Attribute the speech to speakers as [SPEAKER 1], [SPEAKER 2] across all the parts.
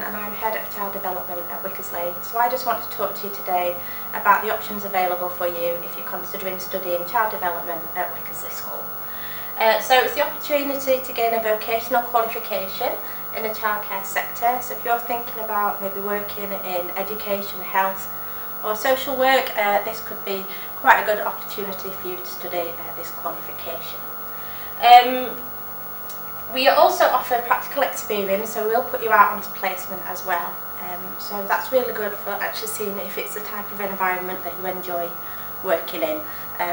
[SPEAKER 1] and I'm Head of Child Development at Wickersley. So I just want to talk to you today about the options available for you if you're considering studying child development at Wickersley School. So it's the opportunity to gain a vocational qualification in the childcare sector. So if you're thinking about maybe working in education, health or social work, this could be quite a good opportunity for you to study this qualification. We also offer practical experience, so we'll put you out onto placement as well. So that's really good for actually seeing if it's the type of environment that you enjoy working in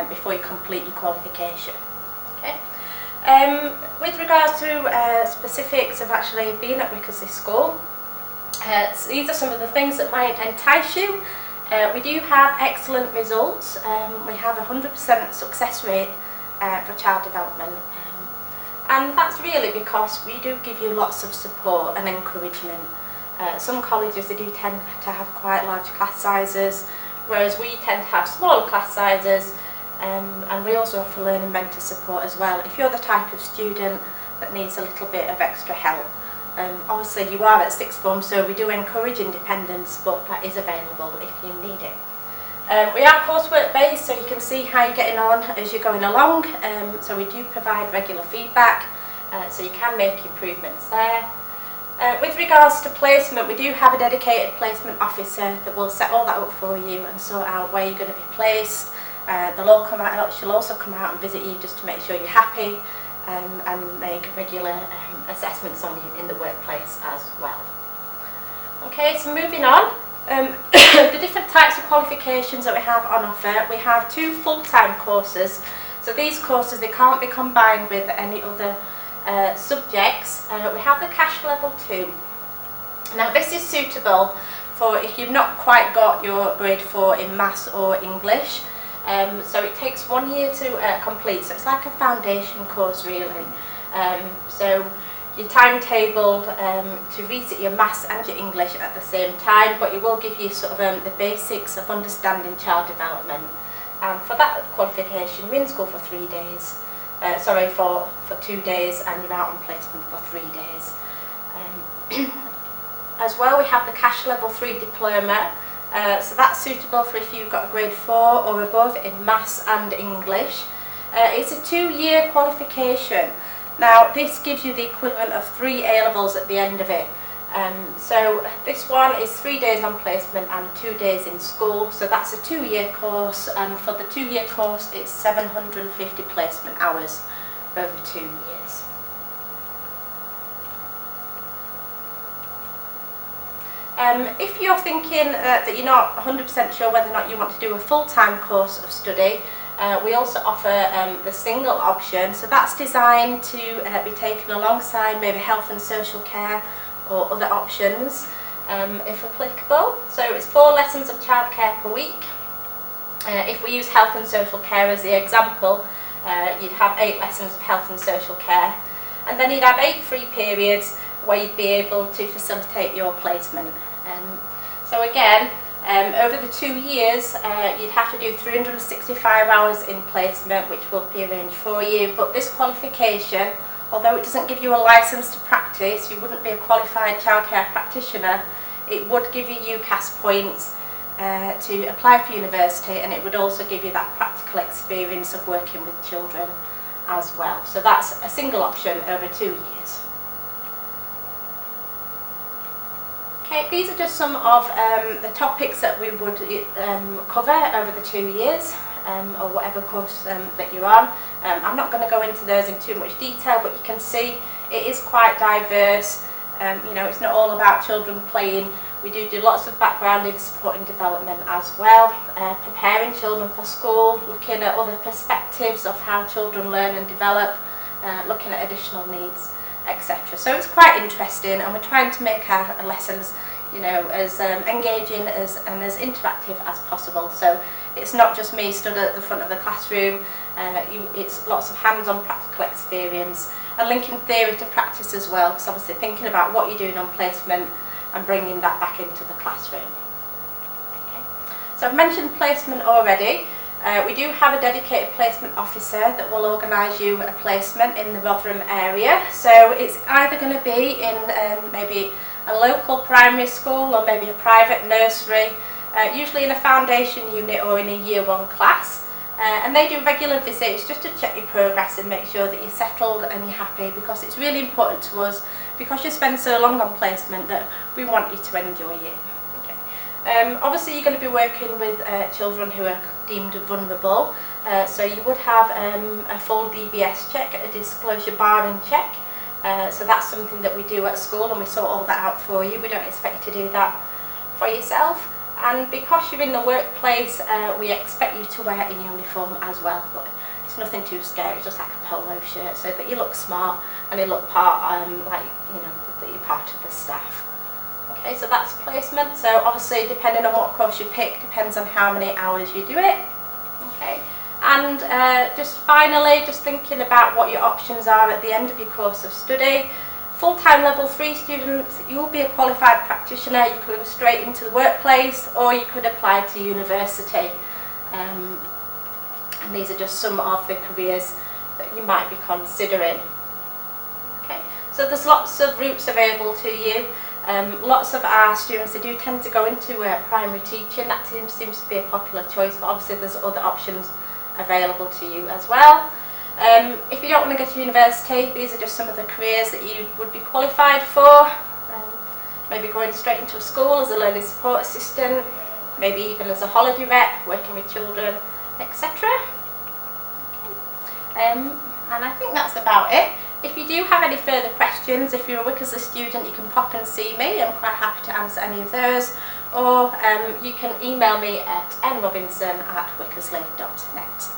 [SPEAKER 1] before you complete your qualification. Okay. With regards to specifics of actually being at Wickersley School, so these are some of the things that might entice you. We do have excellent results. We have a 100% success rate for child development. And that's really because we do give you lots of support and encouragement. Some colleges, they do tend to have quite large class sizes, whereas we tend to have smaller class sizes, and we also offer learning mentor support as well if you're the type of student that needs a little bit of extra help. Obviously you are at sixth form, so we do encourage independence, but that is available if you need it. We are coursework based, so you can see how you're getting on as you're going along. So we do provide regular feedback, so you can make improvements there. With regards to placement, we do have a dedicated placement officer that will set all that up for you and sort out where you're going to be placed. They'll all come out, she'll also come out and visit you just to make sure you're happy, and make regular assessments on you in the workplace as well. Okay, so moving on. The different types of qualifications that we have on offer, we have 2 full-time courses. So these courses, they can't be combined with any other subjects. We have the cash level 2. Now this is suitable for if you've not quite got your grade 4 in maths or English. So it takes 1 year to complete, so it's like a foundation course really. So you're timetabled to resit your maths and your English at the same time, but it will give you sort of the basics of understanding child development. And for that qualification, you're in school for 3 days, for 2 days, and you're out on placement for 3 days. As well, we have the cash level 3 diploma, so that's suitable for if you've got a grade 4 or above in maths and English. It's a 2-year qualification. Now this gives you the equivalent of 3 A-levels at the end of it. So this one is 3 days on placement and 2 days in school, so that's a 2-year course, and for the 2-year course it's 750 placement hours over 2 years. If you're thinking that you're not 100% sure whether or not you want to do a full-time course of study, we also offer the single option, so that's designed to be taken alongside maybe health and social care or other options if applicable. So it's 4 lessons of childcare per week. If we use health and social care as the example, you'd have 8 lessons of health and social care, and then you'd have 8 free periods where you'd be able to facilitate your placement. So again, over the 2 years, you'd have to do 365 hours in placement, which will be arranged for you. But this qualification, although it doesn't give you a licence to practice, you wouldn't be a qualified childcare practitioner, it would give you UCAS points to apply for university, and it would also give you that practical experience of working with children as well. So that's a single option over 2 years. Okay, these are just some of the topics that we would cover over the 2 years, or whatever course that you're on. I'm not going to go into those in too much detail, but you can see it is quite diverse. You know, it's not all about children playing. We do lots of background in supporting development as well, preparing children for school, looking at other perspectives of how children learn and develop, looking at additional needs, etc. So it's quite interesting, and we're trying to make our lessons, you know, as engaging and as interactive as possible. So it's not just me stood at the front of the classroom, it's lots of hands-on practical experience and linking theory to practice as well, because obviously thinking about what you're doing on placement and bringing that back into the classroom. Okay. So I've mentioned placement already. We do have a dedicated placement officer that will organise you a placement in the Rotherham area. So it's either going to be in maybe a local primary school or maybe a private nursery, usually in a foundation unit or in a year 1 class. And they do regular visits just to check your progress and make sure that you're settled and you're happy, because it's really important to us, because you spend so long on placement, that we want you to enjoy it. Okay. Obviously you're going to be working with children who are deemed vulnerable, so you would have a full DBS check, a disclosure barring check. So that's something that we do at school, and we sort all that out for you. We don't expect you to do that for yourself. And because you're in the workplace, we expect you to wear a uniform as well, but it's nothing too scary. It's just like a polo shirt, so that you look smart and you look like, you know, that you're part of the staff. Okay, so that's placement. So obviously, depending on what course you pick, depends on how many hours you do it. Okay, and just finally, just thinking about what your options are at the end of your course of study. Full-time level 3 students, you'll be a qualified practitioner. You could go straight into the workplace, or you could apply to university. And these are just some of the careers that you might be considering. Okay, so there's lots of routes available to you. Lots of our students, they do tend to go into primary teaching. That seems to be a popular choice, but obviously there's other options available to you as well. If you don't want to go to university, these are just some of the careers that you would be qualified for. Maybe going straight into a school as a learning support assistant, maybe even as a holiday rep, working with children, etc. And I think that's about it. If you do have any further questions, if you're a Wickersley student, you can pop and see me. I'm quite happy to answer any of those. Or you can email me at nrobinson@wickersley.net.